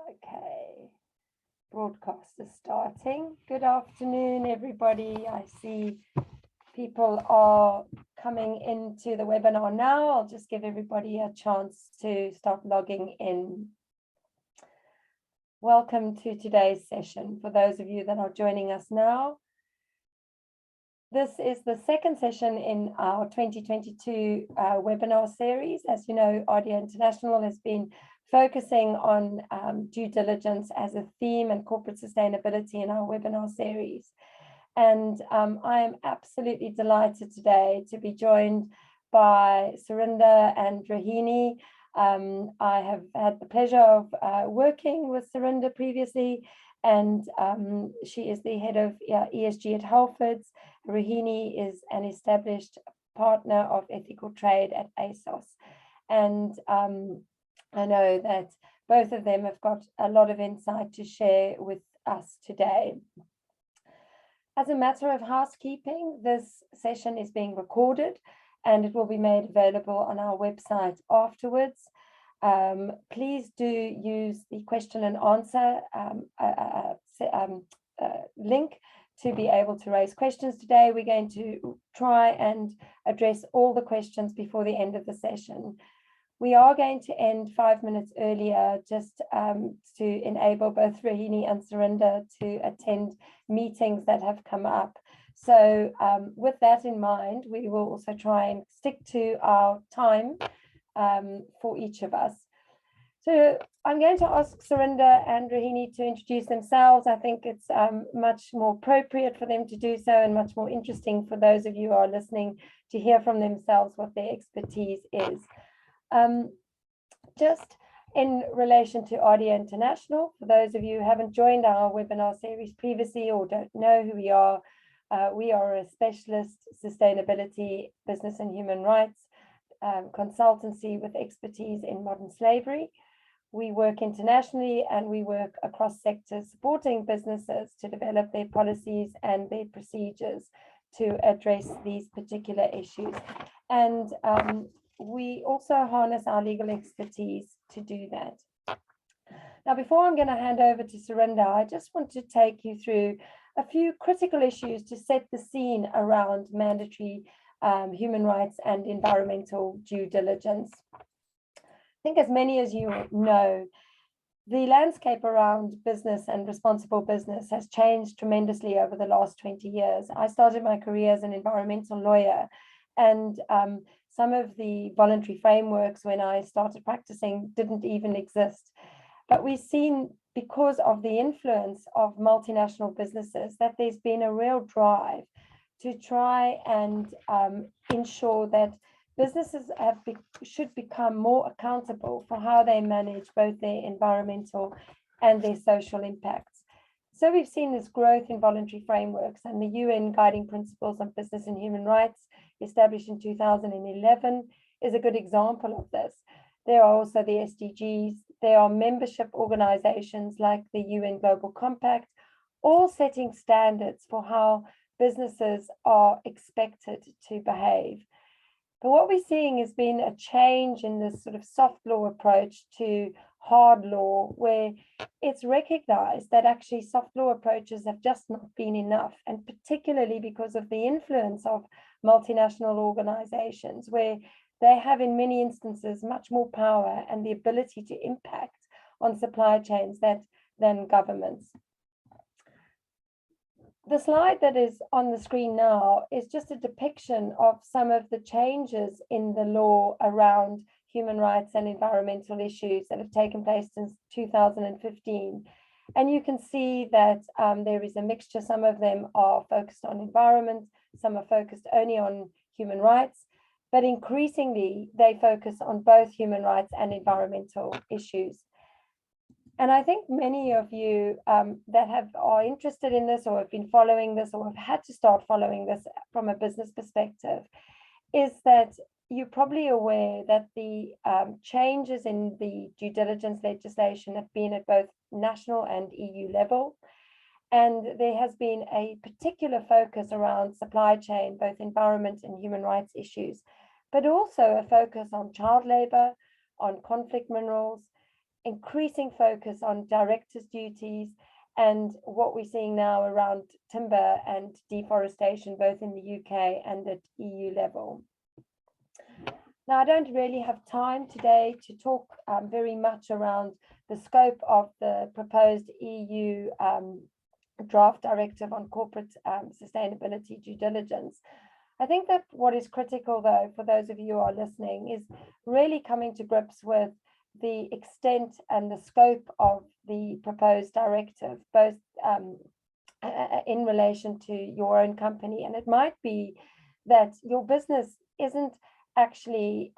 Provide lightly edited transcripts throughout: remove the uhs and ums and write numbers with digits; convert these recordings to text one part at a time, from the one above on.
Okay, broadcast is starting. Good afternoon, everybody. I see people are coming into the webinar now. I'll just give everybody a chance to start logging in. Welcome to today's session. For those of you that are joining us now, this is the second session in our 2022 webinar series. As you know, RDA International has been focusing on due diligence as a theme and corporate sustainability in our webinar series. And I am absolutely delighted today to be joined by Surinder and Rohini. I have had the pleasure of working with Surinder previously, and she is the head of ESG at Halfords. Rohini is an established partner of ethical trade at ASOS. And I know that both of them have got a lot of insight to share with us today. As a matter of housekeeping, this session is being recorded and it will be made available on our website afterwards. Please do use the question and answer link to be able to raise questions today. We're going to try and address all the questions before the end of the session. We are going to end 5 minutes earlier just to enable both Rohini and Surinder to attend meetings that have come up. So with that in mind, we will also try and stick to our time for each of us. So I'm going to ask Surinder and Rohini to introduce themselves. I think it's much more appropriate for them to do so and much more interesting for those of you who are listening to hear from themselves what their expertise is. Just in relation to RDA International, for those of you who haven't joined our webinar series previously or don't know who we are a specialist sustainability, business and human rights consultancy with expertise in modern slavery. We work internationally and we work across sectors supporting businesses to develop their policies and their procedures to address these particular issues. And we also harness our legal expertise to do that. Now, before I'm going to hand over to Surinder, I just want to take you through a few critical issues to set the scene around mandatory human rights and environmental due diligence. I think as many as you know, the landscape around business and responsible business has changed tremendously over the last 20 years. I started my career as an environmental lawyer, and some of the voluntary frameworks when I started practicing didn't even exist. But we've seen, because of the influence of multinational businesses, that there's been a real drive to try and ensure that businesses should become more accountable for how they manage both their environmental and their social impacts. So we've seen this growth in voluntary frameworks, and the UN Guiding Principles on Business and Human Rights, established in 2011, is a good example of this. There are also the SDGs, there are membership organizations like the UN Global Compact, all setting standards for how businesses are expected to behave. But what we're seeing has been a change in this sort of soft law approach to hard law, where it's recognized that actually soft law approaches have just not been enough, and particularly because of the influence of multinational organizations, where they have in many instances much more power and the ability to impact on supply chains than governments. The slide that is on the screen now is just a depiction of some of the changes in the law around human rights and environmental issues that have taken place since 2015. And you can see that there is a mixture. Some of them are focused on environment, some are focused only on human rights, but increasingly they focus on both human rights and environmental issues. And I think many of you that are interested in this or have been following this or have had to start following this from a business perspective is that you're probably aware that the changes in the due diligence legislation have been at both national and EU level. And there has been a particular focus around supply chain, both environment and human rights issues, but also a focus on child labor, on conflict minerals, increasing focus on directors' duties, and what we're seeing now around timber and deforestation, both in the UK and at EU level. Now, I don't really have time today to talk very much around the scope of the proposed EU draft directive on corporate sustainability due diligence. I think that what is critical, though, for those of you who are listening, is really coming to grips with the extent and the scope of the proposed directive, both in relation to your own company. And it might be that your business isn't actually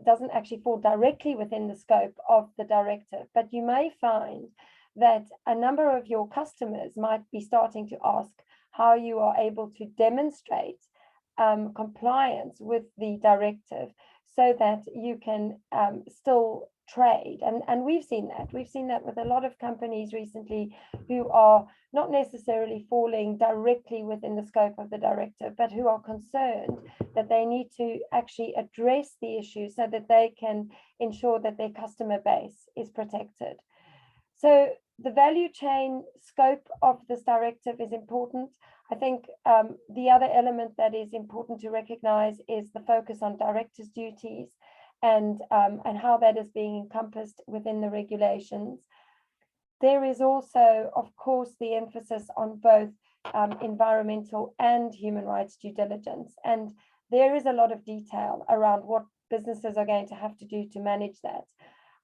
doesn't actually fall directly within the scope of the directive, but you may find that a number of your customers might be starting to ask how you are able to demonstrate compliance with the directive so that you can still trade. And we've seen that with a lot of companies recently who are not necessarily falling directly within the scope of the directive, but who are concerned that they need to actually address the issue so that they can ensure that their customer base is protected. So the value chain scope of this directive is important. I think the other element that is important to recognize is the focus on directors' duties and how that is being encompassed within the regulations. There is also, of course, the emphasis on both environmental and human rights due diligence. And there is a lot of detail around what businesses are going to have to do to manage that.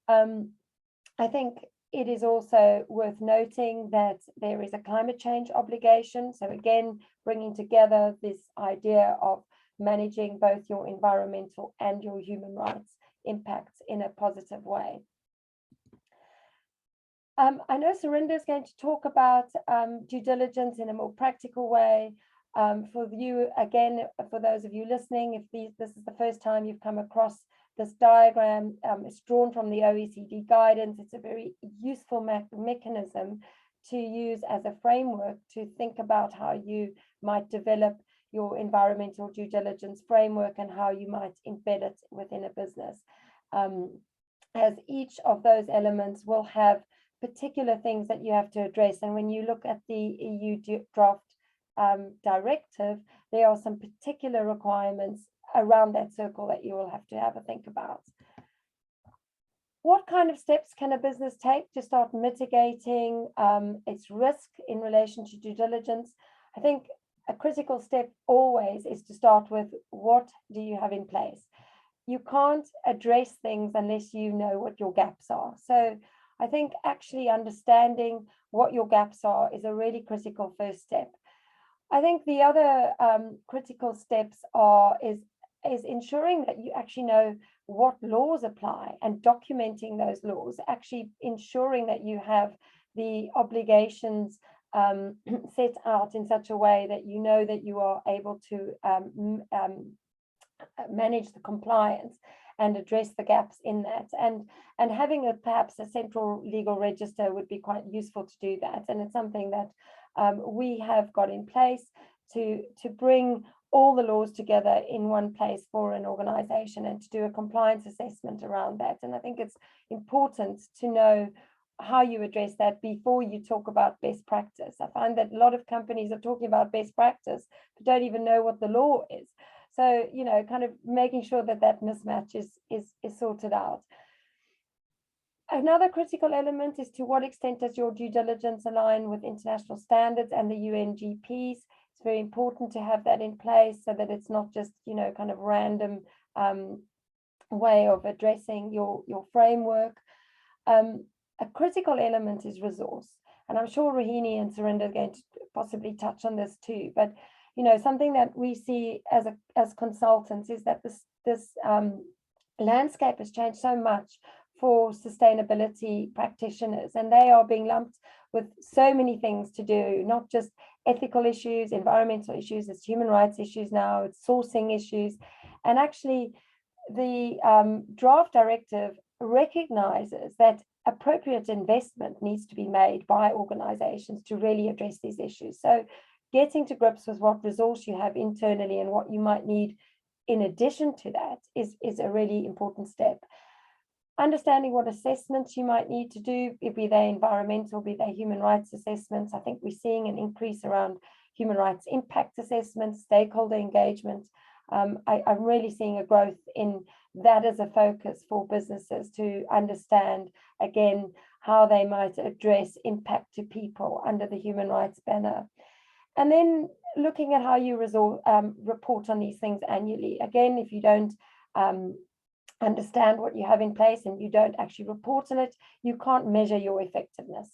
I think it is also worth noting that there is a climate change obligation. So again, bringing together this idea of managing both your environmental and your human rights impacts in a positive way. I know Surinder is going to talk about due diligence in a more practical way. For you, again, for those of you listening, if this is the first time you've come across this diagram, it's drawn from the OECD guidance. It's a very useful mechanism to use as a framework to think about how you might develop your environmental due diligence framework and how you might embed it within a business. As each of those elements will have particular things that you have to address. And when you look at the EU draft directive, there are some particular requirements around that circle that you will have to have a think about. What kind of steps can a business take to start mitigating its risk in relation to due diligence? I think a critical step always is to start with, what do you have in place? You can't address things unless you know what your gaps are. So I think actually understanding what your gaps are is a really critical first step. I think the other critical steps is ensuring that you actually know what laws apply and documenting those laws, actually ensuring that you have the obligations set out in such a way that you know that you are able to manage the compliance and address the gaps in that. And having perhaps a central legal register would be quite useful to do that. And it's something that we have got in place to bring all the laws together in one place for an organization and to do a compliance assessment around that. And I think it's important to know how you address that before you talk about best practice. I find that a lot of companies are talking about best practice, but don't even know what the law is. So, you know, kind of making sure that that mismatch is sorted out. Another critical element is to what extent does your due diligence align with international standards and the UNGPs? It's very important to have that in place so that it's not just, you know, kind of random way of addressing your framework. A critical element is resource. And I'm sure Rohini and Surinder are going to possibly touch on this too. But, you know, something that we see as consultants is that this landscape has changed so much for sustainability practitioners, and they are being lumped with so many things to do, not just ethical issues, environmental issues, it's human rights issues now, it's sourcing issues. And actually the draft directive recognizes that appropriate investment needs to be made by organizations to really address these issues. So getting to grips with what resource you have internally and what you might need in addition to that is a really important step. understanding what assessments you might need to do, be they environmental, be they human rights assessments. I think we're seeing an increase around human rights impact assessments, stakeholder engagement. I'm really seeing a growth in that as a focus for businesses to understand, again, how they might address impact to people under the human rights banner. And then looking at how you report on these things annually. Again, if you don't understand what you have in place and you don't actually report on it, you can't measure your effectiveness,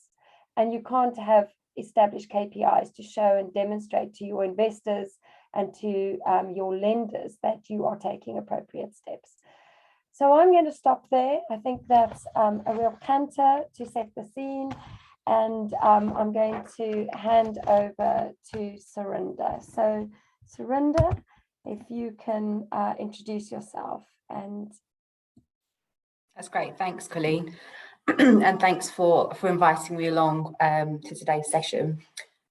and you can't have established KPIs to show and demonstrate to your investors and to your lenders that you are taking appropriate steps. So I'm going to stop there. I think that's a real canter to set the scene, and I'm going to hand over to Surinder. So Surinder, if you can introduce yourself. And that's great. Thanks, Colleen. And thanks for inviting me along to today's session.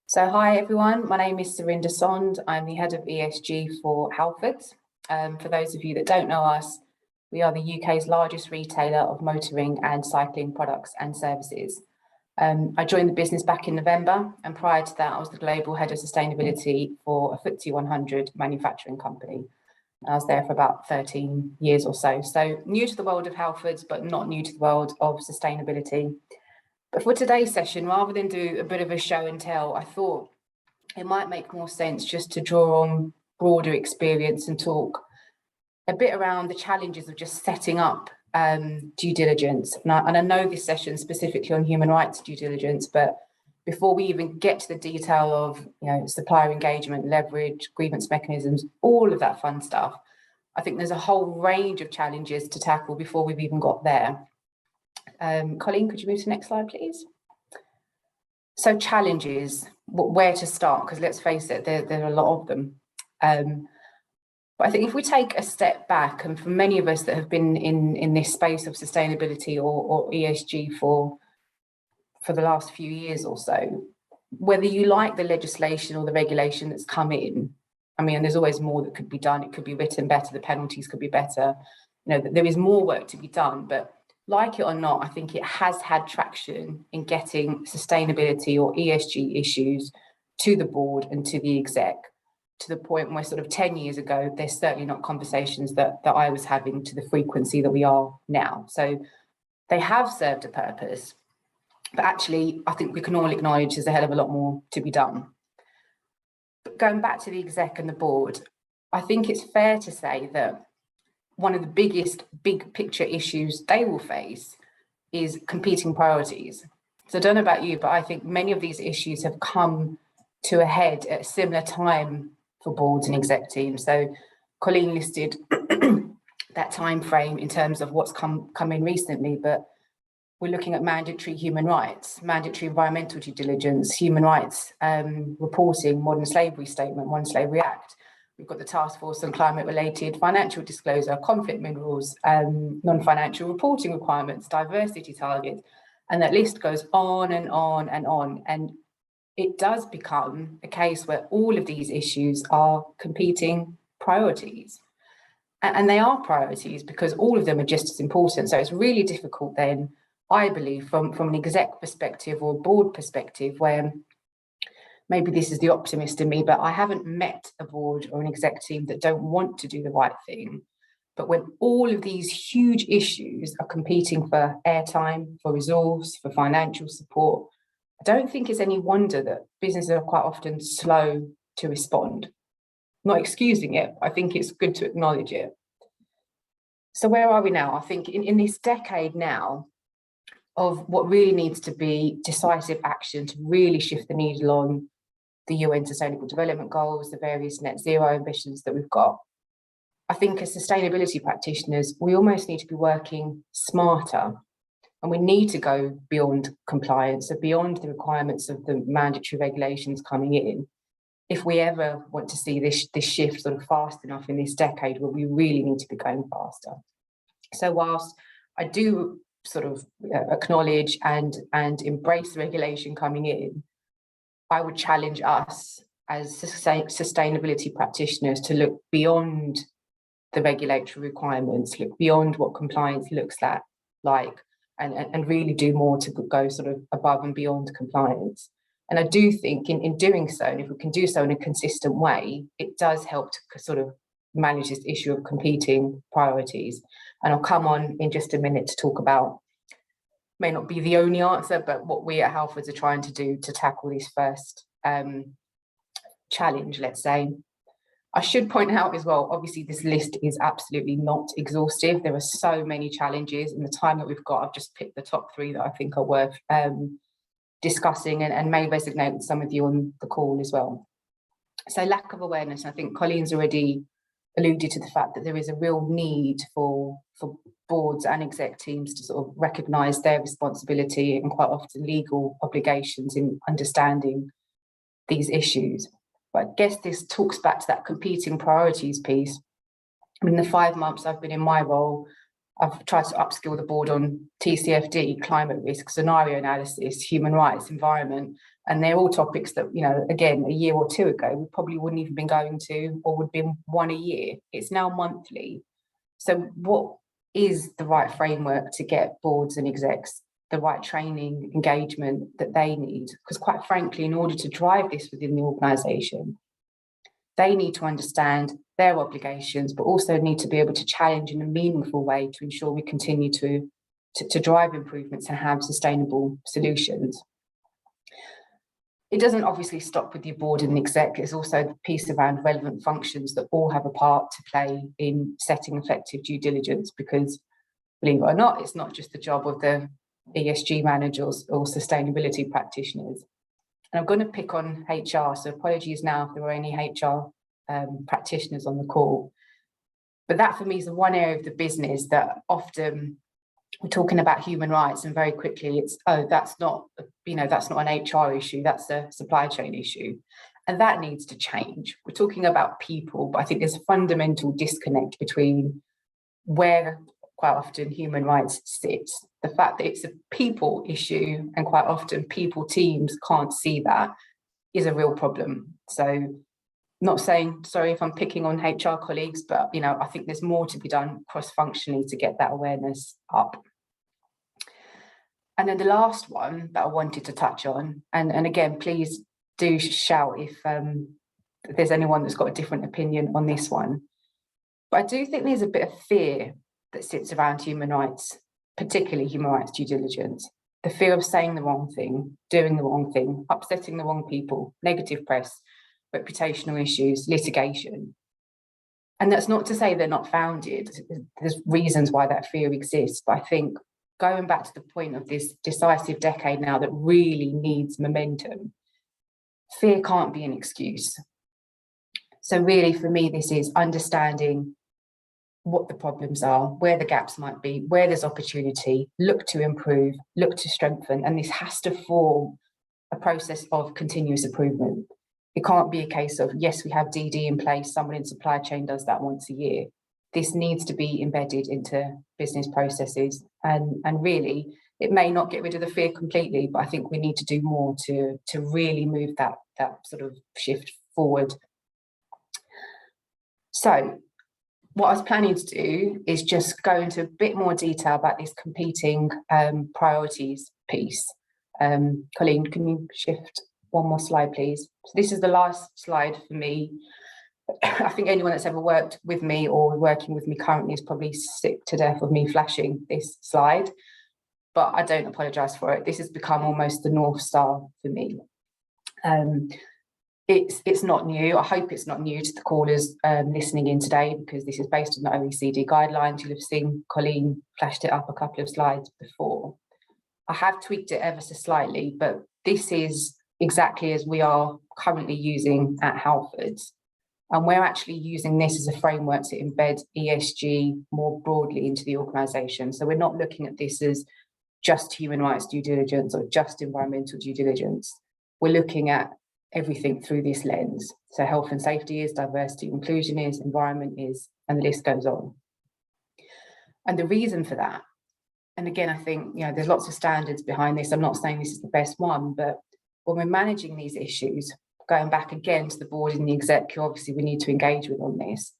So hi, everyone. My name is Surinder Sond. I'm the head of ESG for Halfords. For those of you that don't know us, we are the UK's largest retailer of motoring and cycling products and services. I joined the business back in November, and prior to that, I was the global head of sustainability for a FTSE 100 manufacturing company. I was there for about 13 years or so. So new to the world of Halfords, but not new to the world of sustainability. But for today's session, rather than do a bit of a show and tell, I thought it might make more sense just to draw on broader experience and talk a bit around the challenges of just setting up due diligence. And I know this session specifically on human rights due diligence, but before we even get to the detail of supplier engagement, leverage, grievance mechanisms, all of that fun stuff, I think there's a whole range of challenges to tackle before we've even got there. Colleen, could you move to the next slide, please? So challenges, where to start? Because let's face it, there are a lot of them. But I think if we take a step back, and for many of us that have been in this space of sustainability or ESG for the last few years or so, whether you like the legislation or the regulation that's come in, I mean, there's always more that could be done. It could be written better, the penalties could be better. There is more work to be done, but like it or not, I think it has had traction in getting sustainability or ESG issues to the board and to the exec, to the point where sort of 10 years ago, there's certainly not conversations that I was having to the frequency that we are now. So they have served a purpose, but actually, I think we can all acknowledge there's a hell of a lot more to be done. But going back to the exec and the board, I think it's fair to say that one of the biggest big picture issues they will face is competing priorities. So I don't know about you, but I think many of these issues have come to a head at a similar time for boards and exec teams. So Colleen listed that time frame in terms of what's come in recently, but we're looking at mandatory human rights, mandatory environmental due diligence, human rights reporting, modern slavery statement, Modern Slavery Act. We've got the task force on climate-related financial disclosure, conflict minerals, non-financial reporting requirements, diversity targets, and that list goes on and on and on. And it does become a case where all of these issues are competing priorities. And they are priorities because all of them are just as important. So it's really difficult then, I believe, from an exec perspective or board perspective, where maybe this is the optimist in me, but I haven't met a board or an exec team that don't want to do the right thing. But when all of these huge issues are competing for airtime, for resource, for financial support, I don't think it's any wonder that businesses are quite often slow to respond. I'm not excusing it, I think it's good to acknowledge it. So where are we now? I think in this decade now of what really needs to be decisive action to really shift the needle on the UN Sustainable Development Goals, the various net zero ambitions that we've got, I think as sustainability practitioners, we almost need to be working smarter, and we need to go beyond compliance, so beyond the requirements of the mandatory regulations coming in, if we ever want to see this shift sort of fast enough in this decade where we really need to be going faster. So whilst I do sort of acknowledge and embrace the regulation coming in, I would challenge us as sustainability practitioners to look beyond the regulatory requirements, look beyond what compliance looks like, like, and really do more to go sort of above and beyond compliance. And I do think in doing so, and if we can do so in a consistent way, it does help to sort of manage this issue of competing priorities. And I'll come on in just a minute to talk about, may not be the only answer, but what we at Halfords are trying to do to tackle this first challenge, let's say. I should point out as well, obviously this list is absolutely not exhaustive. There are so many challenges. In the time that we've got, I've just picked the top 3 that I think are worth discussing and may resonate with some of you on the call as well. So lack of awareness, I think Colleen's already alluded to the fact that there is a real need for boards and exec teams to sort of recognise their responsibility and quite often legal obligations in understanding these issues. But I guess this talks back to that competing priorities piece. In the 5 months I've been in my role, I've tried to upskill the board on TCFD, climate risk, scenario analysis, human rights, environment, and they're all topics that, you know, again, a year or 2 ago, we probably wouldn't even been going to, or would be 1 a year. It's now monthly. So what is the right framework to get boards and execs the right training, engagement that they need? Because quite frankly, in order to drive this within the organisation, they need to understand their obligations, but also need to be able to challenge in a meaningful way to ensure we continue to drive improvements and have sustainable solutions. It doesn't obviously stop with your board and the exec. It's also the piece around relevant functions that all have a part to play in setting effective due diligence, because believe it or not, it's not just the job of the ESG managers or sustainability practitioners. And I'm going to pick on HR, so apologies now if there are any HR practitioners on the call. But that for me is the one area of the business that often we're talking about human rights and very quickly it's, oh, that's not, you know, that's not an HR issue, that's a supply chain issue. And that needs to change. We're talking about people, but I think there's a fundamental disconnect between where quite often human rights sits. The fact that it's a people issue and quite often people teams can't see that is a real problem. So not saying, sorry if I'm picking on HR colleagues, but you know, I think there's more to be done cross-functionally to get that awareness up. And then the last one that I wanted to touch on, and again, please do shout if there's anyone that's got a different opinion on this one. But I do think there's a bit of fear that sits around human rights, particularly human rights due diligence. The fear of saying the wrong thing, doing the wrong thing, upsetting the wrong people, negative press, reputational issues, litigation. And that's not to say they're not founded. There's reasons why that fear exists. But I think going back to the point of this decisive decade now that really needs momentum, fear can't be an excuse. So really for me, this is understanding what the problems are, where the gaps might be, where there's opportunity, look to improve, look to strengthen. And this has to form a process of continuous improvement. It can't be a case of, yes, we have DD in place, someone in supply chain does that once a year. This needs to be embedded into business processes. And really, it may not get rid of the fear completely, but I think we need to do more to really move that sort of shift forward. So what I was planning to do is just go into a bit more detail about this competing priorities piece. Colleen, can you shift one more slide, please? So this is the last slide for me. I think anyone that's ever worked with me or working with me currently is probably sick to death of me flashing this slide, but I don't apologise for it. This has become almost the North Star for me. It's not new. I hope it's not new to the callers listening in today, because this is based on the OECD guidelines. You'll have seen Colleen flashed it up a couple of slides before. I have tweaked it ever so slightly, but this is exactly as we are currently using at Halfords. And we're actually using this as a framework to embed ESG more broadly into the organisation. So we're not looking at this as just human rights due diligence or just environmental due diligence. We're looking at everything through this lens. So health and safety is, diversity and inclusion is, environment is, and the list goes on. And the reason for that, and again, I think, you know, there's lots of standards behind this. I'm not saying this is the best one, but when we're managing these issues, going back again to the board and the exec, who obviously we need to engage with on this,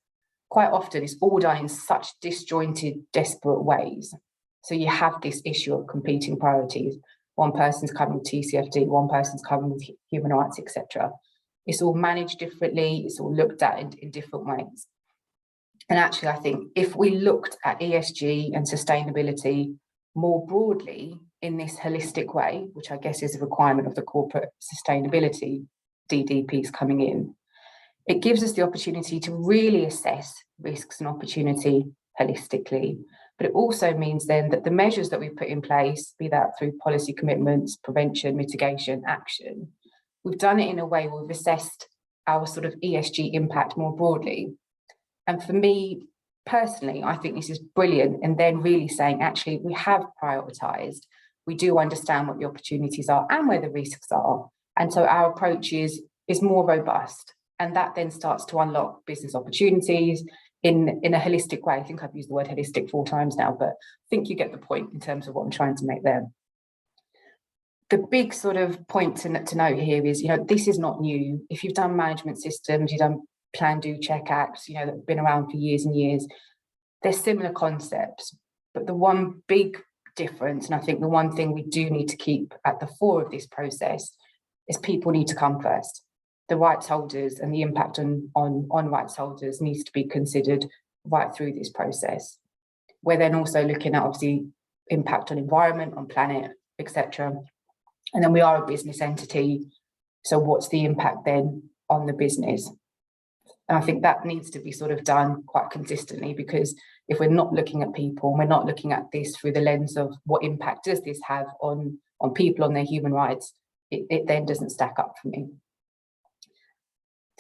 quite often it's all done in such disjointed, desperate ways. So you have this issue of competing priorities. One person's covering TCFD, one person's covering human rights, etc. It's all managed differently, it's all looked at in different ways. And actually, I think if we looked at ESG and sustainability more broadly in this holistic way, which I guess is a requirement of the corporate sustainability DD piece coming in, it gives us the opportunity to really assess risks and opportunity holistically. But it also means then that the measures that we put in place, be that through policy commitments, prevention, mitigation, action, we've done it in a way where we've assessed our sort of ESG impact more broadly. And for me personally, I think this is brilliant. And then really saying, actually, we have prioritised. We do understand what the opportunities are and where the risks are. And so our approach is more robust. And that then starts to unlock business opportunities in a holistic way. I think I've used the word holistic 4 times now, but I think you get the point in terms of what I'm trying to make there. The big sort of point to note here is, this is not new. If you've done management systems, you've done Plan, Do, Check, Act, that have been around for years and years, they're similar concepts. But the one big difference, and I think the one thing we do need to keep at the fore of this process, is people need to come first. The rights holders and the impact on rights holders needs to be considered right through this process. We're then also looking at, obviously, impact on environment, on planet, etc. And then we are a business entity. So what's the impact then on the business? And I think that needs to be sort of done quite consistently, because if we're not looking at people, we're not looking at this through the lens of what impact does this have on people, on their human rights, it then doesn't stack up for me.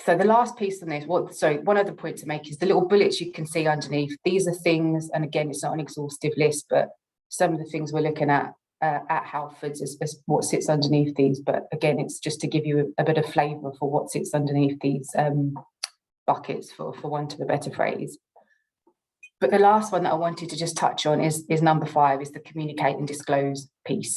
So the last piece on this, one other point to make is the little bullets you can see underneath. These are things, and again, it's not an exhaustive list, but some of the things we're looking at Halfords as what sits underneath these. But again, it's just to give you a bit of flavour for what sits underneath these buckets, for want of a better phrase. But the last one that I wanted to just touch on is number 5, is the communicate and disclose piece.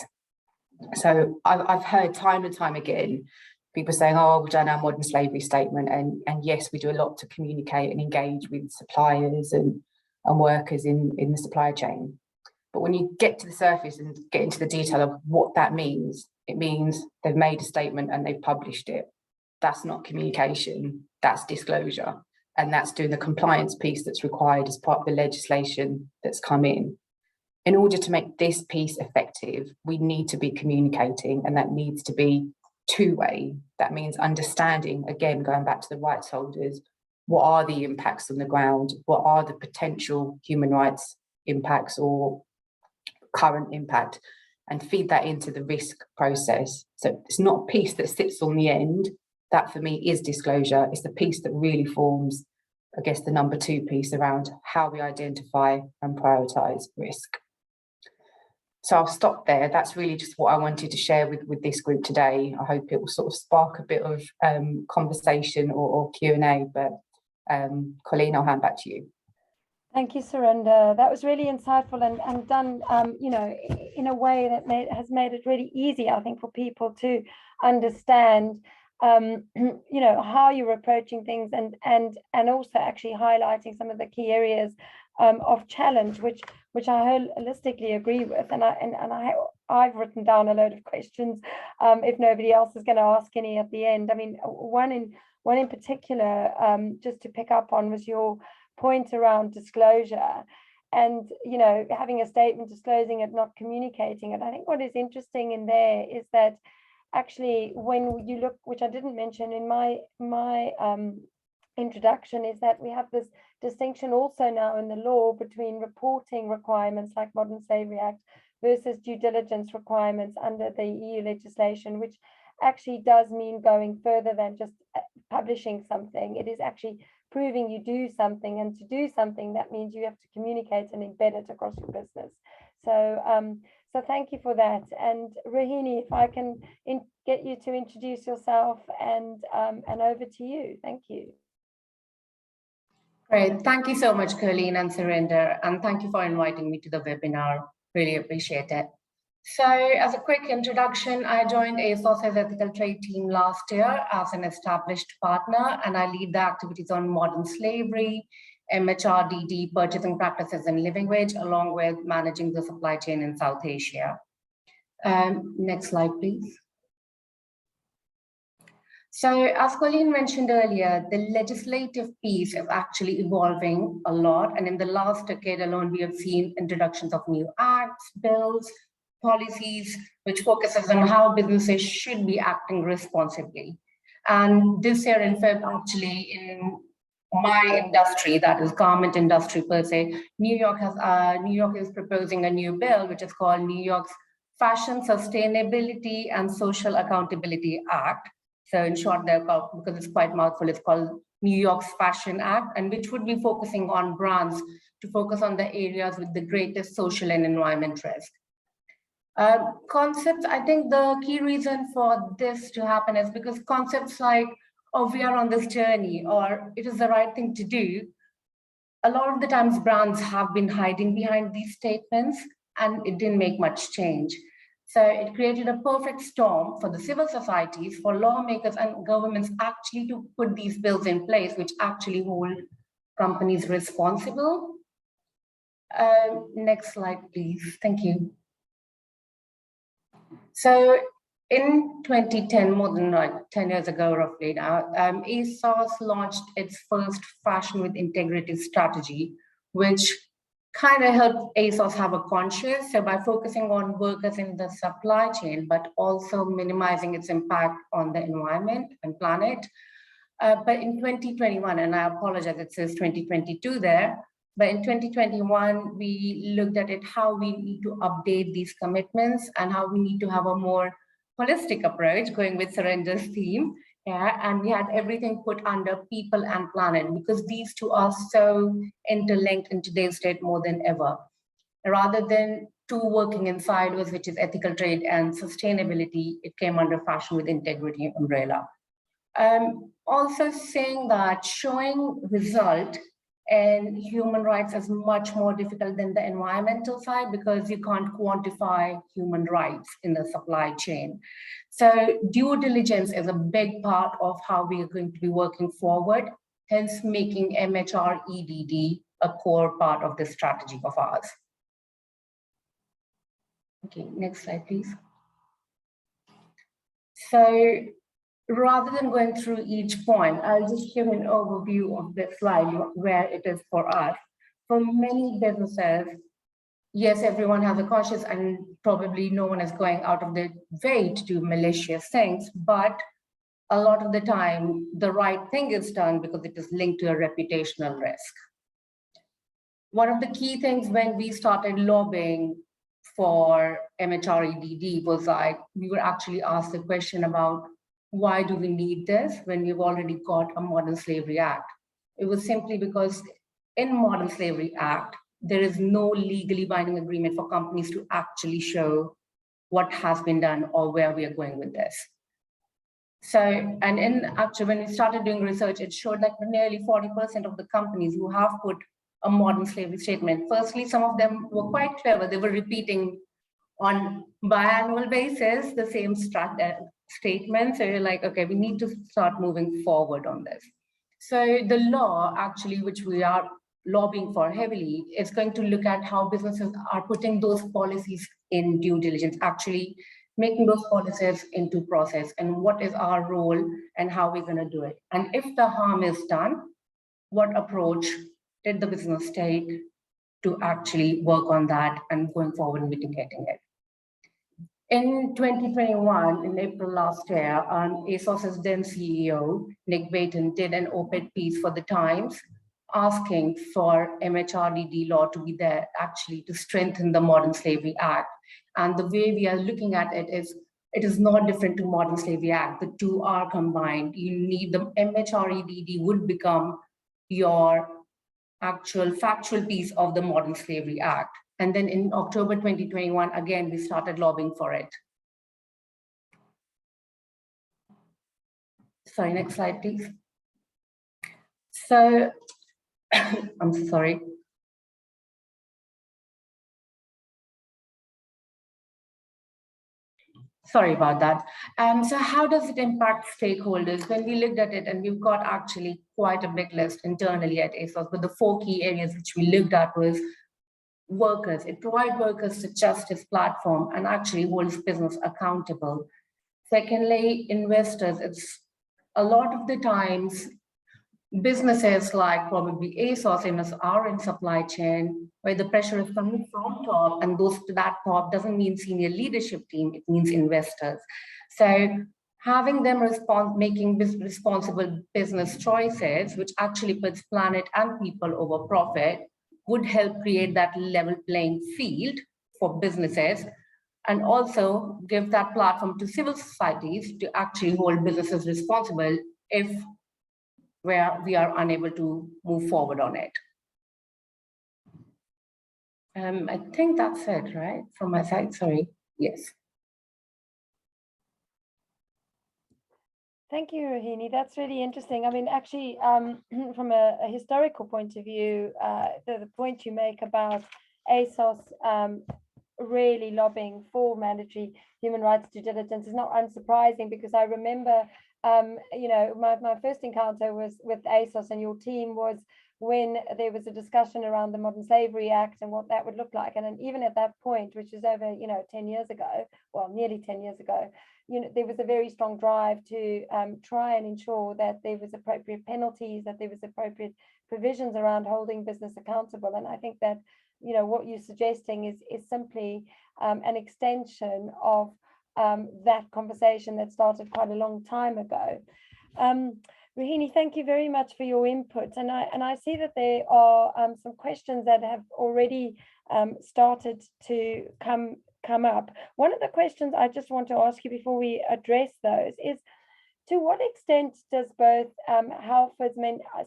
So I've heard time and time again people saying, oh, we've done our modern slavery statement, and yes, we do a lot to communicate and engage with suppliers and workers in the supply chain. But when you get to the surface and get into the detail of what that means, it means they've made a statement and they've published it. That's not communication, that's disclosure. And that's doing the compliance piece that's required as part of the legislation that's come in. In order to make this piece effective, we need to be communicating, and that needs to be two-way. That means understanding, again, going back to the rights holders, what are the impacts on the ground? What are the potential human rights impacts or current impact? And feed that into the risk process. So it's not a piece that sits on the end. That for me is disclosure. It's the piece that really forms, I guess, the number 2 piece around how we identify and prioritise risk. So I'll stop there. That's really just what I wanted to share with this group today. I hope it will sort of spark a bit of conversation or Q&A, but Colleen, I'll hand back to you. Thank you, Surinder. That was really insightful and done, in a way that has made it really easy, I think, for people to understand, how you're approaching things and also actually highlighting some of the key areas of challenge, which I holistically agree with. And I've written down a load of questions if nobody else is going to ask any at the end. I mean, one in particular, just to pick up on, was your point around disclosure and having a statement, disclosing it, not communicating it. I think what is interesting in there is that actually when you look, which I didn't mention in my introduction, is that we have this distinction also now in the law between reporting requirements like Modern Slavery Act versus due diligence requirements under the EU legislation, which actually does mean going further than just publishing something. It is actually proving you do something, and to do something, that means you have to communicate and embed it across your business. So thank you for that. And Rohini, if I can get you to introduce yourself and over to you. Thank you. Great. Thank you so much, Colleen and Surinder, and thank you for inviting me to the webinar. Really appreciate it. So as a quick introduction, I joined ASOS's ethical trade team last year as an established partner, and I lead the activities on modern slavery, mHREDD purchasing practices and living wage, along with managing the supply chain in South Asia. Next slide, please. So as Colleen mentioned earlier, the legislative piece is actually evolving a lot. And in the last decade alone, we have seen introductions of new acts, bills, policies, which focuses on how businesses should be acting responsibly. And this year in Feb, actually, in my industry, that is garment industry per se, New York is proposing a new bill, which is called New York's Fashion Sustainability and Social Accountability Act. So in short, they're called, because it's quite mouthful, it's called New York's Fashion Act, and which would be focusing on brands to focus on the areas with the greatest social and environment risk. Concepts, I think the key reason for this to happen is because concepts like, oh, we are on this journey, or it is the right thing to do, a lot of the times brands have been hiding behind these statements and it didn't make much change. So it created a perfect storm for the civil societies, for lawmakers and governments actually to put these bills in place, which actually hold companies responsible. Next slide, please. Thank you. So in 2010, more than 10 years ago, roughly now, ASOS launched its first Fashion with Integrity strategy, which kind of helped ASOS have a conscience. So by focusing on workers in the supply chain, but also minimizing its impact on the environment and planet. But in 2021, and I apologize, it says 2022 there, but in 2021, we looked at it, how we need to update these commitments and how we need to have a more holistic approach, going with Surendra's theme. Yeah, and we had everything put under people and planet, because these two are so interlinked in today's date more than ever. Rather than two working in silos, which is ethical trade and sustainability, it came under Fashion with Integrity umbrella. Also saying that showing result and human rights is much more difficult than the environmental side, because you can't quantify human rights in the supply chain. So due diligence is a big part of how we are going to be working forward, hence making mHREDD a core part of the strategy of ours. Okay, next slide, please. So rather than going through each point, I'll just give an overview of this slide, where it is for us. For many businesses, yes, everyone has a conscience and probably no one is going out of their way to do malicious things, but a lot of the time, the right thing is done because it is linked to a reputational risk. One of the key things when we started lobbying for mHREDD was like, we were actually asked the question about, why do we need this when we've already got a Modern Slavery Act? It was simply because in Modern Slavery Act, there is no legally binding agreement for companies to actually show what has been done or where we are going with this. So, and in actually, when we started doing research, it showed like nearly 40% of the companies who have put a modern slavery statement, firstly, some of them were quite clever. They were repeating on biannual basis the same statement. So you're like, okay, we need to start moving forward on this. So the law actually, which we are lobbying for heavily, is going to look at how businesses are putting those policies in due diligence, actually making those policies into process, and what is our role and how we're going to do it. And if the harm is done, what approach did the business take to actually work on that and going forward mitigating it. In 2021, in April last year, ASOS's then CEO, Nick Baton, did an op-ed piece for the Times asking for mHREDD law to be there actually to strengthen the Modern Slavery Act. And the way we are looking at it is not different to Modern Slavery Act. The two are combined. You need the mHREDD would become your actual factual piece of the Modern Slavery Act. And then in October 2021, again, we started lobbying for it. Sorry, next slide, please. So, I'm sorry. Sorry about that. So how does it impact stakeholders? When we looked at it, and we've got actually quite a big list internally at ASOS, but the 4 key areas which we looked at was workers. It provides workers to justice platform and actually holds business accountable. Secondly, investors. It's a lot of the times businesses like probably ASOS are in supply chain where the pressure is coming from top, and those to that top doesn't mean senior leadership team, it means investors. So having them making responsible business choices, which actually puts planet and people over profit, would help create that level playing field for businesses, and also give that platform to civil societies to actually hold businesses responsible if where we are unable to move forward on it. I think that's it, right? From my side, sorry. Yes. Thank you, Rohini. That's really interesting. I mean, actually, from a historical point of view, the point you make about ASOS really lobbying for mandatory human rights due diligence is not unsurprising, because I remember, you know, my first encounter was with ASOS and your team was when there was a discussion around the Modern Slavery Act and what that would look like. And then even at that point, which is over, you know, 10 years ago, well, nearly 10 years ago, you know, there was a very strong drive to try and ensure that there was appropriate penalties, that there was appropriate provisions around holding business accountable. And I think that, you know, what you're suggesting is simply an extension of that conversation that started quite a long time ago. Rohini, thank you very much for your input. And I see that there are some questions that have already started to come up. One of the questions I just want to ask you before we address those is, to what extent does both Halfords,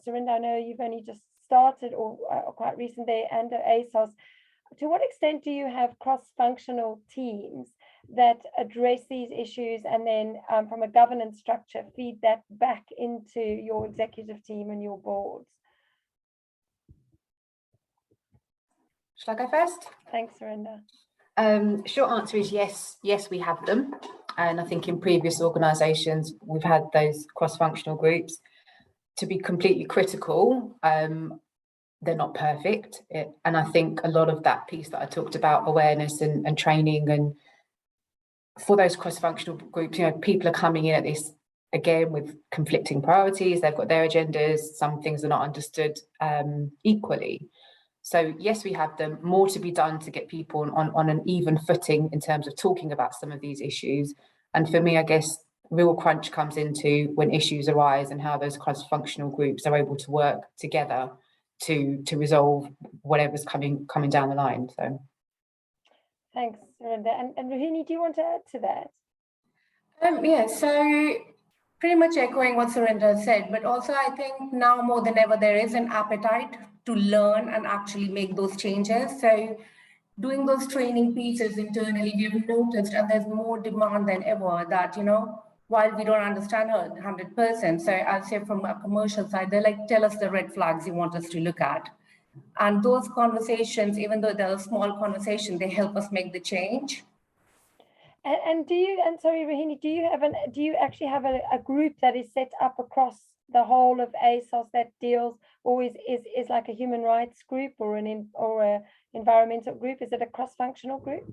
Surinder, I know you've only just started or quite recently, and ASOS, to what extent do you have cross-functional teams that address these issues, and then from a governance structure feed that back into your executive team and your boards? Shall I go first? Thanks, Surinder. Short answer is yes, we have them. And I think in previous organisations, we've had those cross-functional groups. To be completely critical, they're not perfect. And I think a lot of that piece that I talked about, awareness and training, and for those cross-functional groups, you know, people are coming in at this, again, with conflicting priorities. They've got their agendas. Some things are not understood equally. So yes, we have them. More to be done to get people on an even footing in terms of talking about some of these issues. And for me, I guess real crunch comes into when issues arise and how those cross-functional groups are able to work together to resolve whatever's coming down the line. So thanks, Surinder. And Rohini, do you want to add to that? Yeah, so pretty much echoing what Surinder said, but also I think now more than ever there is an appetite to learn and actually make those changes. So doing those training pieces internally, we've noticed, and there's more demand than ever, that, you know, while we don't understand 100%, so I'll say from a commercial side, they're like, tell us the red flags you want us to look at. And those conversations, even though they're a small conversation, they help us make the change. And do you, and sorry, Rohini, do you actually have a group that is set up across the whole of ASOS that deals, or is like a human rights group or a environmental group? Is it a cross-functional group?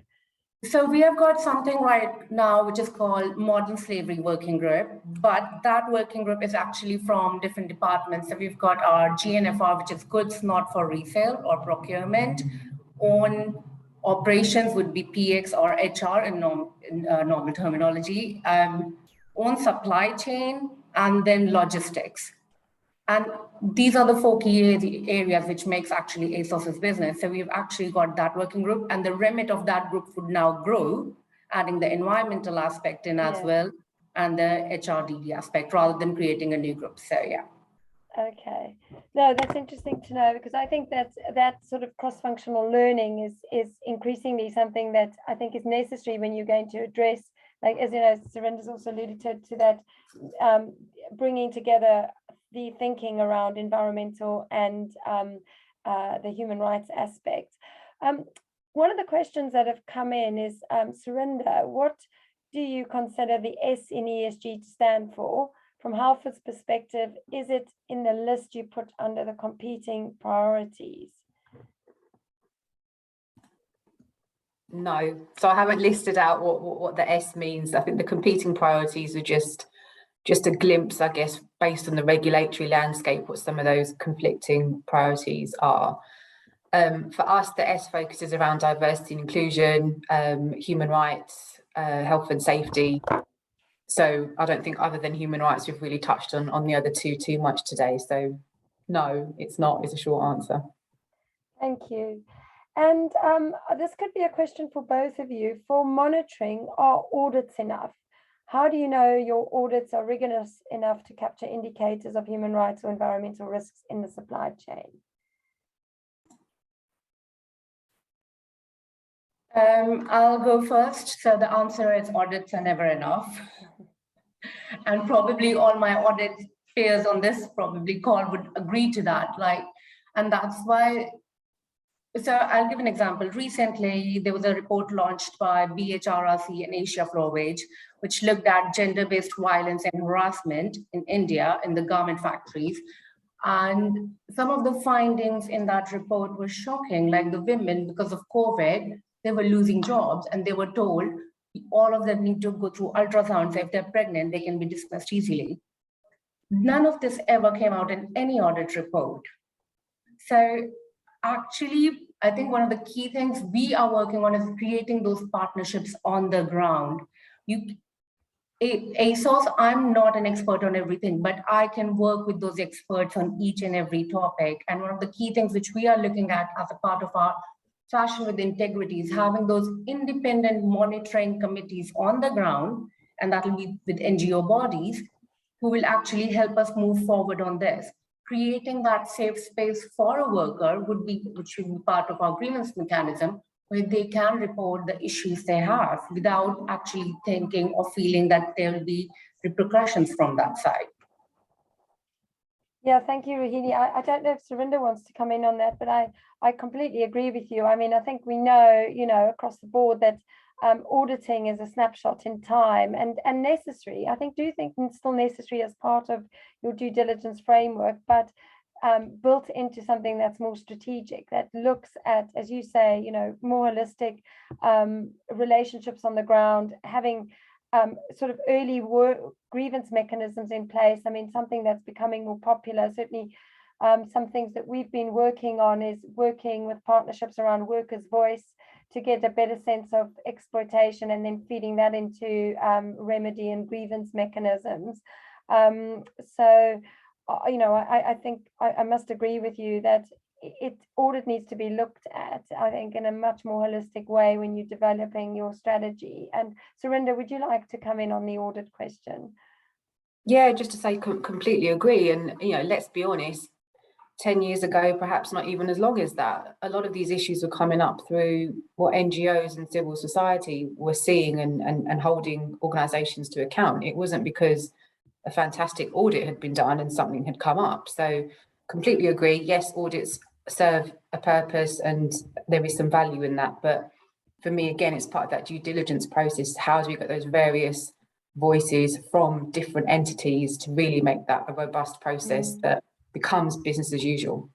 So we have got something right now which is called Modern Slavery Working Group, but that working group is actually from different departments. So we've got our GNFR, which is goods not for resale or procurement. On operations would be PX or HR in normal terminology. On supply chain, and then logistics. And these are the 4 key areas which makes actually ASOS's business. So we've actually got that working group, and the remit of that group would now grow, adding the environmental aspect in as well, and the HRDD aspect, rather than creating a new group. So yeah. Okay, no, that's interesting to know, because I think that sort of cross-functional learning is increasingly something that I think is necessary when you're going to address, like, as you know, Surinder's also alluded to that, bringing together the thinking around environmental and the human rights aspect. One of the questions that have come in is, Surinder, what do you consider the S in ESG to stand for? From Halford's perspective, is it in the list you put under the competing priorities? No, so I haven't listed out what the S means. I think the competing priorities are just a glimpse, I guess, based on the regulatory landscape, what some of those conflicting priorities are. For us, the S focuses around diversity and inclusion, human rights, health and safety. So I don't think, other than human rights, we've really touched on the other two too much today. So no, it's not, is a short answer. Thank you. And this could be a question for both of you. For monitoring, are audits enough? How do you know your audits are rigorous enough to capture indicators of human rights or environmental risks in the supply chain? I'll go first. So the answer is audits are never enough. And probably all my audit peers on this call would agree to that. And that's why, so I'll give an example. Recently, there was a report launched by mHREDD and Asia Flowage, which looked at gender-based violence and harassment in India in the garment factories. And some of the findings in that report were shocking, like the women, because of COVID, they were losing jobs and they were told all of them need to go through ultrasounds. If they're pregnant, they can be dismissed easily. None of this ever came out in any audit report. So actually, I think one of the key things we are working on is creating those partnerships on the ground. ASOS, I'm not an expert on everything, but I can work with those experts on each and every topic. And one of the key things which we are looking at as a part of our Fashion with Integrity is having those independent monitoring committees on the ground, and that will be with NGO bodies who will actually help us move forward on this. Creating that safe space for a worker which should be part of our grievance mechanism, where they can report the issues they have without actually thinking or feeling that there will be repercussions from that side. Yeah, thank you, Rohini. I don't know if Surinder wants to come in on that, but I completely agree with you. I mean, I think we know, across the board that auditing is a snapshot in time and necessary. Do you think it's still necessary as part of your due diligence framework, but built into something that's more strategic, that looks at, as you say, more holistic relationships on the ground, having sort of early grievance mechanisms in place. I mean, something that's becoming more popular, certainly some things that we've been working on is working with partnerships around workers' voice to get a better sense of exploitation and then feeding that into remedy and grievance mechanisms. I think I must agree with you that audit needs to be looked at, I think, in a much more holistic way when you're developing your strategy. And Surinder, would you like to come in on the audit question? Yeah, just to say completely agree. And, let's be honest, 10 years ago, perhaps not even as long as that, a lot of these issues were coming up through what NGOs and civil society were seeing and holding organisations to account. It wasn't because a fantastic audit had been done and something had come up. So completely agree. Yes, audits serve a purpose and there is some value in that. But for me, again, it's part of that due diligence process. How do we get those various voices from different entities to really make that a robust process that becomes business as usual?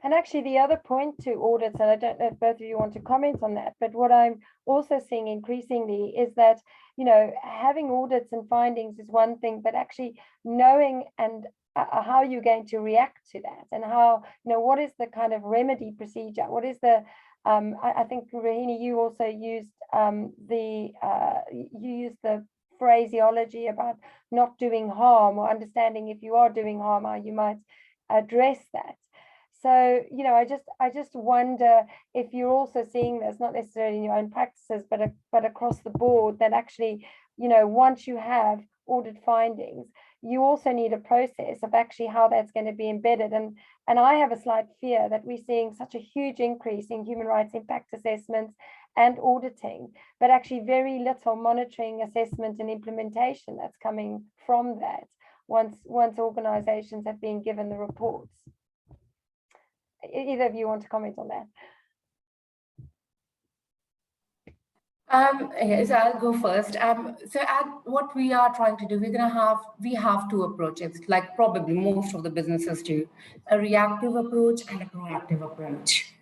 And actually, the other point to audits, and I don't know if both of you want to comment on that, but what I'm also seeing increasingly is that, having audits and findings is one thing, but actually knowing and how you're going to react to that, and how, what is the kind of remedy procedure? What is the, I think, Rohini, you also used the phraseology about not doing harm, or understanding if you are doing harm, how you might address that. So, I just wonder if you're also seeing this, not necessarily in your own practices, but across the board, that actually, once you have audit findings, you also need a process of actually how that's going to be embedded. And I have a slight fear that we're seeing such a huge increase in human rights impact assessments and auditing, but actually very little monitoring, assessment and implementation that's coming from that once organizations have been given the reports. Either of you want to comment on that? Okay, so I'll go first. What we are trying to do, we have two approaches, like probably most of the businesses do, a reactive approach and a proactive approach.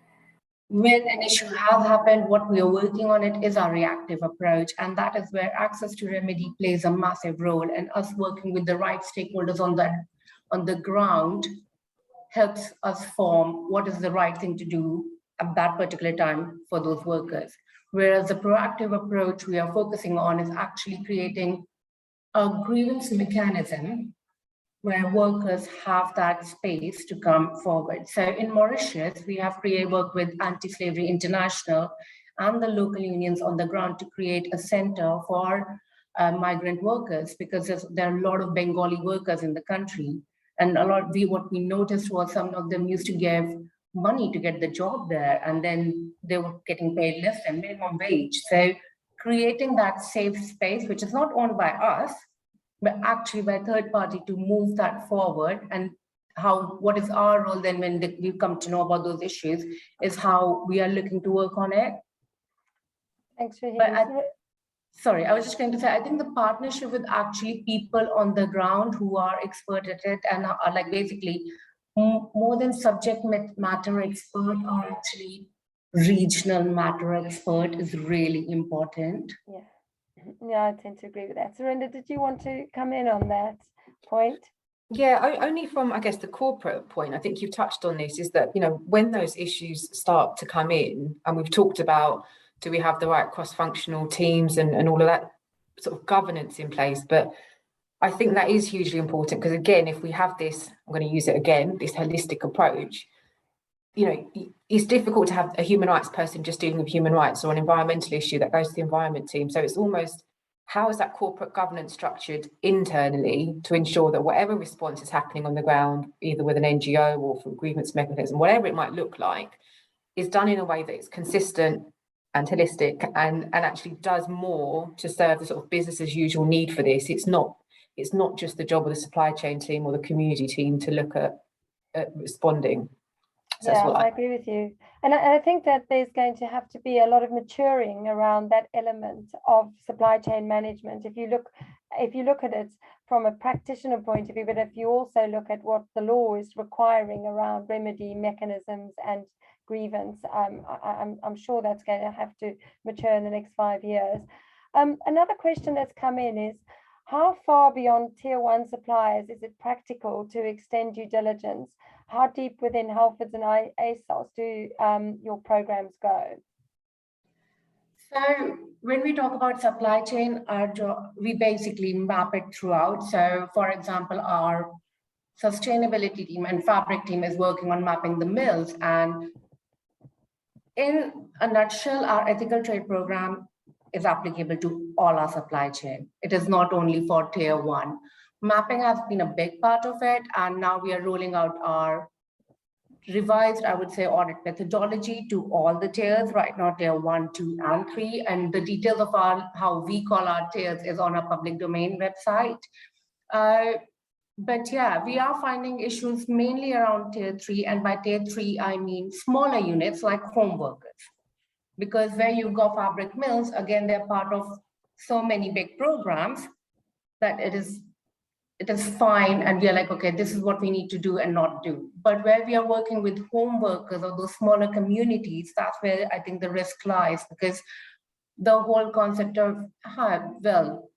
When an issue has happened, what we are working on it is our reactive approach, and that is where access to remedy plays a massive role, and us working with the right stakeholders on the ground helps us form what is the right thing to do at that particular time for those workers. Whereas the proactive approach we are focusing on is actually creating a grievance mechanism where workers have that space to come forward. So in Mauritius, we have worked with Anti-Slavery International and the local unions on the ground to create a center for migrant workers, because there are a lot of Bengali workers in the country. And what we noticed was some of them used to give money to get the job there, and then they were getting paid less than minimum wage. So creating that safe space, which is not owned by us, but actually by third party, to move that forward. And what is our role then when we come to know about those issues is how we are looking to work on it. Thanks for hearing. Sorry, I was just going to say, I think the partnership with actually people on the ground who are expert at it and are like basically more than subject matter expert, or actually regional matter expert is really important. Yeah, I tend to agree with that. Surinder, did you want to come in on that point? Yeah, only from, I guess, the corporate point. I think you've touched on this, is that, when those issues start to come in, and we've talked about, do we have the right cross-functional teams and all of that sort of governance in place? But I think that is hugely important, because again, if we have this, I'm going to use it again, this holistic approach, it's difficult to have a human rights person just dealing with human rights, or an environmental issue that goes to the environment team. So it's almost, how is that corporate governance structured internally to ensure that whatever response is happening on the ground, either with an NGO or from grievance mechanism, whatever it might look like, is done in a way that is consistent and holistic, and actually does more to serve the sort of business as usual need for this. It's not just the job of the supply chain team or the community team to look at responding. So yeah, I agree with you. And I think that there's going to have to be a lot of maturing around that element of supply chain management. If you look at it from a practitioner point of view, but if you also look at what the law is requiring around remedy mechanisms and grievance, I'm sure that's going to have to mature in the next 5 years. Another question that's come in is, how far beyond tier 1 suppliers is it practical to extend due diligence? How deep within Halfords and ASOS do your programs go? So when we talk about supply chain, we basically map it throughout. So for example, our sustainability team and fabric team is working on mapping the mills. And in a nutshell, our ethical trade program is applicable to all our supply chain. It is not only for tier 1. Mapping has been a big part of it, and now we are rolling out our revised, I would say, audit methodology to all the tiers right now, tier 1, 2, and 3. And the details of how we call our tiers is on our public domain website. But yeah, we are finding issues mainly around tier 3, and by tier 3, I mean smaller units like home workers. Because where you've got fabric mills, again, they're part of so many big programs that it is fine, and we are like, okay, this is what we need to do and not do. But where we are working with home workers or those smaller communities, that's where I think the risk lies, because the whole concept of, well,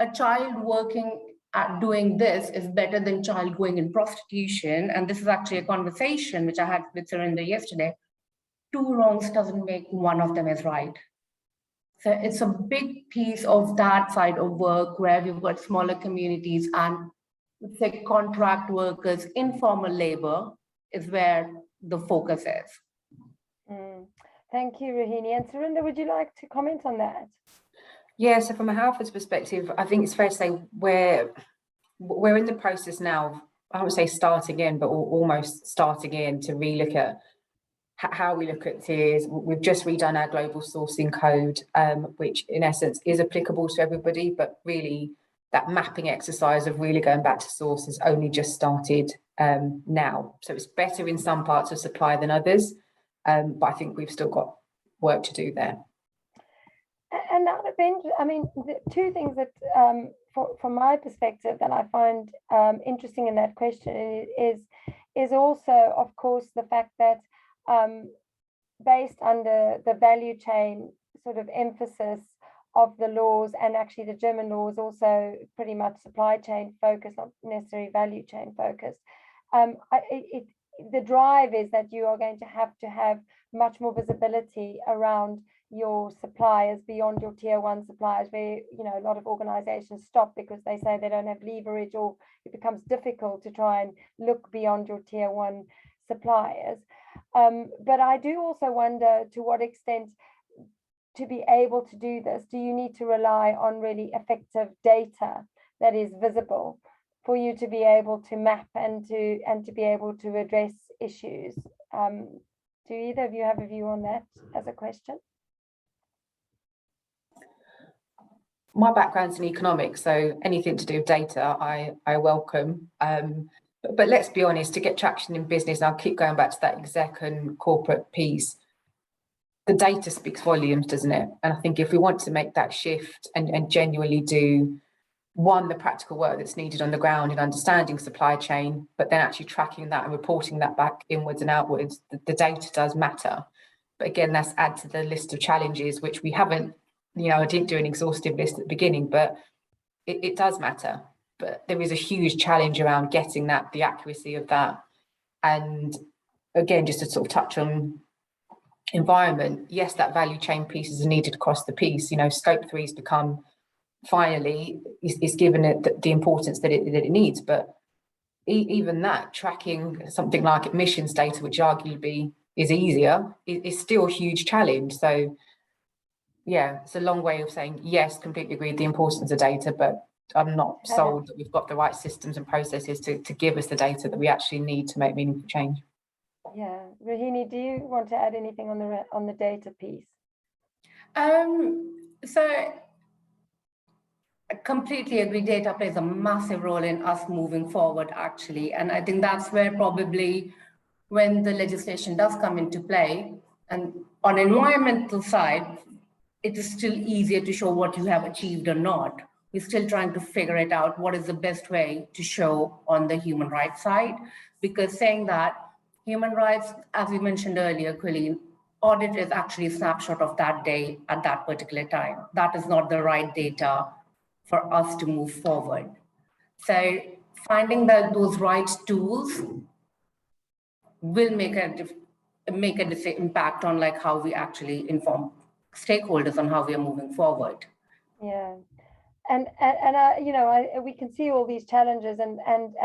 a child working at doing this is better than child going in prostitution. And this is actually a conversation which I had with Surinder yesterday. 2 wrongs doesn't make one of them is right. So it's a big piece of that side of work where we've got smaller communities and say contract workers, informal labor is where the focus is. Thank you, Rohini. And Surinder, would you like to comment on that? Yeah, so from a Halfords perspective, I think it's fair to say we're in the process now, I won't say starting in, but almost starting in to relook at how we look at tiers. We've just redone our global sourcing code, which in essence is applicable to everybody, but really that mapping exercise of really going back to source has only just started now. So it's better in some parts of supply than others, but I think we've still got work to do there. And out of interest, I mean, the two things that, from my perspective, that I find interesting in that question is also, of course, the fact that based under the value chain sort of emphasis of the laws, and actually the German law is also pretty much supply chain focused, not necessarily value chain focused. The drive is that you are going to have much more visibility around your suppliers beyond your tier one suppliers, where a lot of organizations stop because they say they don't have leverage, or it becomes difficult to try and look beyond your tier one suppliers. But I do also wonder, to what extent, to be able to do this, do you need to rely on really effective data that is visible for you to be able to map and to be able to address issues? Do either of you have a view on that as a question? My background's in economics, so anything to do with data, I welcome. But let's be honest, to get traction in business, and I'll keep going back to that exec and corporate piece, the data speaks volumes, doesn't it? And I think if we want to make that shift and genuinely do, one, the practical work that's needed on the ground in understanding supply chain, but then actually tracking that and reporting that back inwards and outwards, the data does matter. But again, that's add to the list of challenges, which we haven't, I didn't do an exhaustive list at the beginning, but it does matter. But there is a huge challenge around getting that, the accuracy of that. And again, just to sort of touch on environment, yes, that value chain pieces are needed across the piece. Scope 3 has become, finally, is given it the importance that it needs. But even that, tracking something like emissions data, which arguably is easier, is still a huge challenge. So yeah, it's a long way of saying, yes, completely agree with the importance of data, but I'm not sold that we've got the right systems and processes to give us the data that we actually need to make meaningful change. Yeah, Rohini, do you want to add anything on the data piece? So I completely agree. Data plays a massive role in us moving forward, actually. And I think that's where probably when the legislation does come into play, and on environmental side, it is still easier to show what you have achieved or not. We're still trying to figure it out, what is the best way to show on the human rights side. Because saying that, human rights, as we mentioned earlier, Colleen, audit is actually a snapshot of that day at that particular time. That is not the right data for us to move forward. So finding those right tools will make a impact on like how we actually inform stakeholders on how we are moving forward. Yeah, and we can see all these challenges, and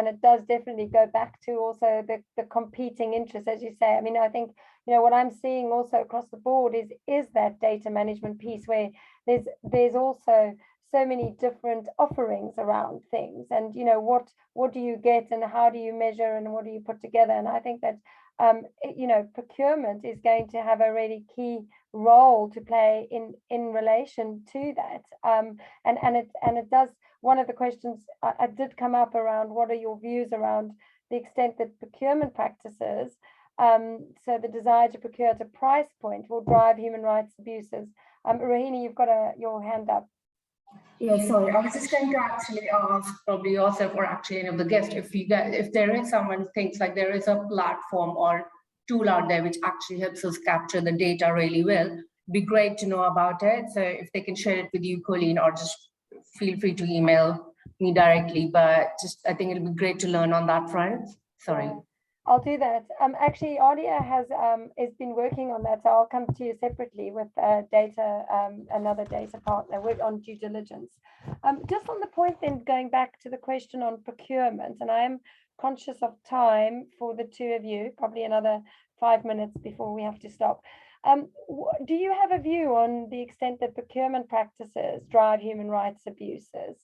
it does definitely go back to also the competing interests, as you say. I mean, I think what I'm seeing also across the board is that data management piece, where there's also so many different offerings around things, and what do you get, and how do you measure, and what do you put together? And I think that procurement is going to have a really key role to play in relation to that. And it does. One of the questions I did come up around, what are your views around the extent that procurement practices, so the desire to procure at a price point, will drive human rights abuses? Rohini, you've got your hand up. Yeah, sorry, I was just going to actually ask probably yourself, or actually any of the guests, if there is someone who thinks like there is a platform or tool out there which actually helps us capture the data really well, it'd be great to know about it. So if they can share it with you, Colleen, or just feel free to email me directly, but just I think it'll be great to learn on that front. Sorry. Yeah. I'll do that. Actually, Audia has been working on that, so I'll come to you separately with another data partner on due diligence. Just on the point then, going back to the question on procurement, and I am conscious of time for the two of you, probably another 5 minutes before we have to stop. Do you have a view on the extent that procurement practices drive human rights abuses?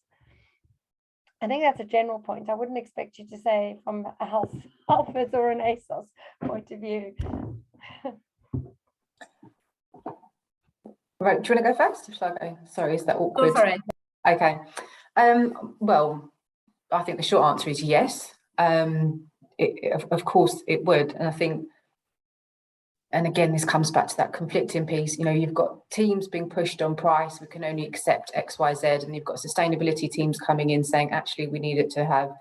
I think that's a general point. I wouldn't expect you to say from a Alphas or an ASOS point of view. Right, do you want to go first? Sorry, is that awkward? Go for it. Okay. Well, I think the short answer is yes. Of course it would. And I think again, this comes back to that conflicting piece. You know, you've got teams being pushed on price, we can only accept X, Y, Z, and you've got sustainability teams coming in saying, actually, we need it to have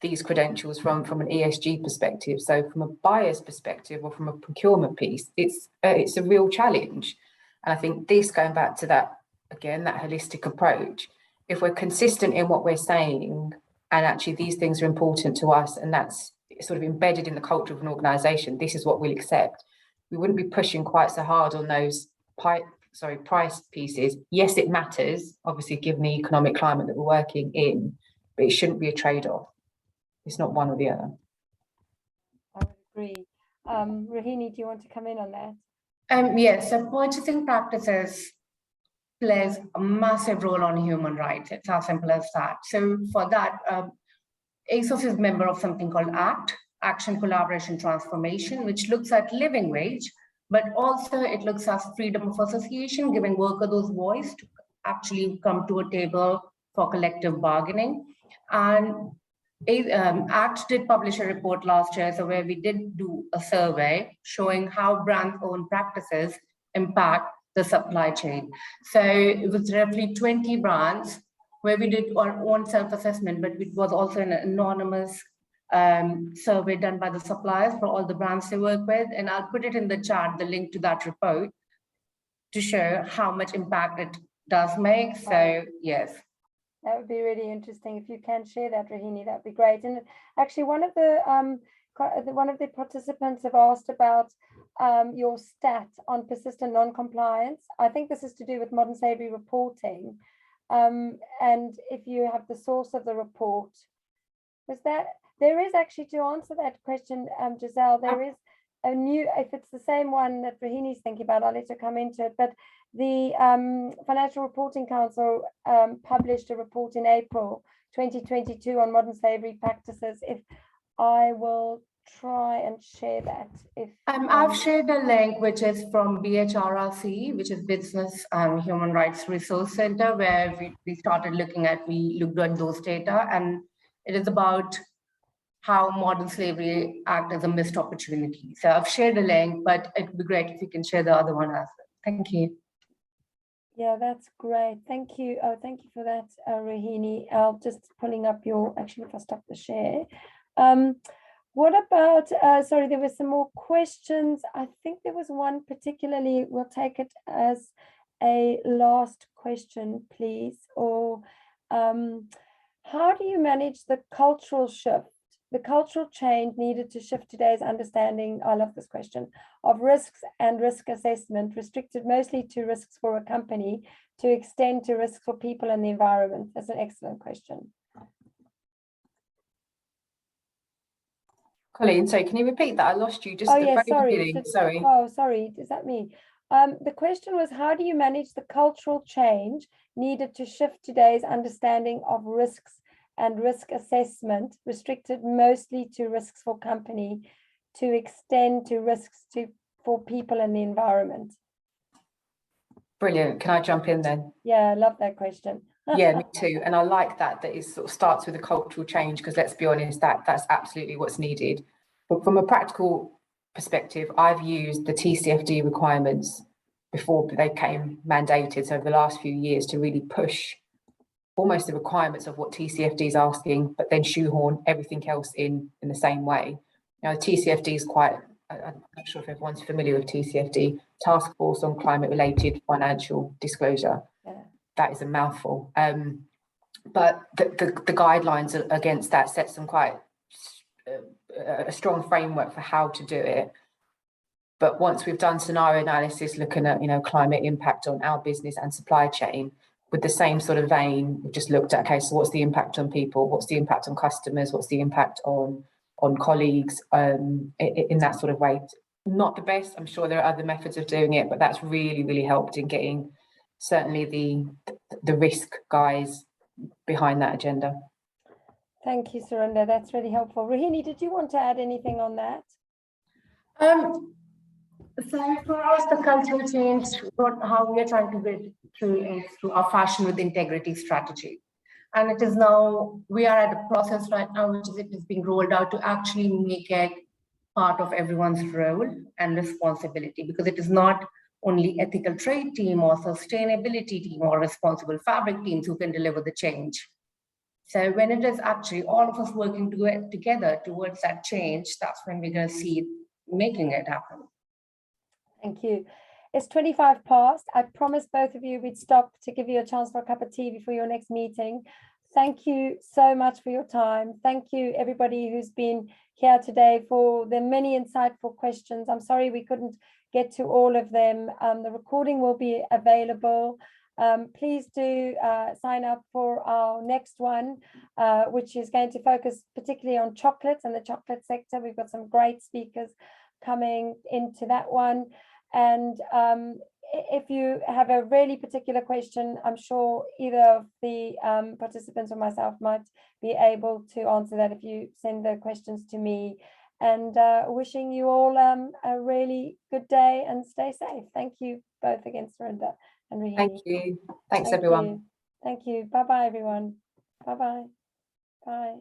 these credentials from an ESG perspective. So from a buyer's perspective or from a procurement piece, it's a real challenge. And I think this, going back to that, again, that holistic approach, if we're consistent in what we're saying, and actually these things are important to us, and that's sort of embedded in the culture of an organisation, this is what we'll accept. We wouldn't be pushing quite so hard on those price pieces. Yes, it matters, obviously, given the economic climate that we're working in, but it shouldn't be a trade-off. It's not one or the other. I would agree. Rohini, do you want to come in on that? Yes, so purchasing practices plays a massive role on human rights. It's as simple as that. So for that, ASOS is a member of something called ACT, Action Collaboration Transformation, which looks at living wage, but also it looks at freedom of association, giving workers those voice to actually come to a table for collective bargaining. And ACT did publish a report last year, so where we did do a survey showing how brands' own practices impact the supply chain. So it was roughly 20 brands where we did our own self-assessment, but it was also an anonymous survey done by the suppliers for all the brands they work with. And I'll put it in the chat, the link to that report, to show how much impact it does make. So yes. That would be really interesting. If you can share that, Rohini, that'd be great. And actually, one of the participants have asked about your stat on persistent non-compliance. I think this is to do with modern slavery reporting. And if you have the source of the report, there is actually, to answer that question, Giselle, there is a new, if it's the same one that Rohini's thinking about, I'll let her come into it, but the Financial Reporting Council published a report in April 2022 on modern slavery practices. If I will try and share that. I've shared a link which is from BHRRC, which is Business and Human Rights Resource Center, where we looked at those data, and it is about how modern slavery act as a missed opportunity. So I've shared a link, but it'd be great if you can share the other one as well. Thank you. Yeah, that's great. Thank you. Oh, thank you for that, Rohini. I'll just pulling up actually, if I stop the share. What about, sorry, there were some more questions. I think there was one particularly, we'll take it as a last question, please. Or how do you manage the cultural shift, the cultural change needed to shift today's understanding, I love this question, of risks and risk assessment, restricted mostly to risks for a company, to extend to risks for people and the environment? That's an excellent question. Colleen, sorry, can you repeat that? I lost you just at the very beginning. Sorry. Oh, sorry. Is that me? The question was, how do you manage the cultural change needed to shift today's understanding of risks and risk assessment, restricted mostly to risks for company, to extend to risks for people and the environment? Brilliant. Can I jump in then? Yeah, I love that question. Yeah, me too. And I like that it sort of starts with a cultural change, because let's be honest, that's absolutely what's needed. But from a practical perspective, I've used the TCFD requirements before they became mandated, so over the last few years, to really push almost the requirements of what TCFD is asking, but then shoehorn everything else in the same way. Now, TCFD is quite, I'm not sure if everyone's familiar with TCFD, Task Force on Climate-Related Financial Disclosure. Yeah. That is a mouthful. But the guidelines against that set some quite a strong framework for how to do it. But once we've done scenario analysis, looking at, climate impact on our business and supply chain, with the same sort of vein, we've just looked at, okay, so what's the impact on people? What's the impact on customers? What's the impact on colleagues in that sort of way? Not the best. I'm sure there are other methods of doing it, but that's really, really helped in getting certainly the risk guys behind that agenda. Thank you, Surinder. That's really helpful. Rohini, did you want to add anything on that? So for us, the cultural change, how we are trying to build through our Fashion with Integrity strategy. And it is now, we are at a process right now, which is it is being rolled out to actually make it part of everyone's role and responsibility, because it is not only ethical trade team or sustainability team or responsible fabric teams who can deliver the change. So when it is actually all of us working together towards that change, that's when we're going to see it making it happen. Thank you. It's 25 past. I promised both of you we'd stop to give you a chance for a cup of tea before your next meeting. Thank you so much for your time. Thank you, everybody who's been here today, for the many insightful questions. I'm sorry we couldn't get to all of them. The recording will be available. Please do sign up for our next one, which is going to focus particularly on chocolates and the chocolate sector. We've got some great speakers coming into that one. And if you have a really particular question, I'm sure either of the participants or myself might be able to answer that if you send the questions to me. And wishing you all a really good day and stay safe. Thank you both again, Surinder and Rahini. Thank you. Thanks, everyone. Thank you. Bye-bye, everyone. Bye-bye. Bye.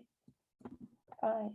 Bye.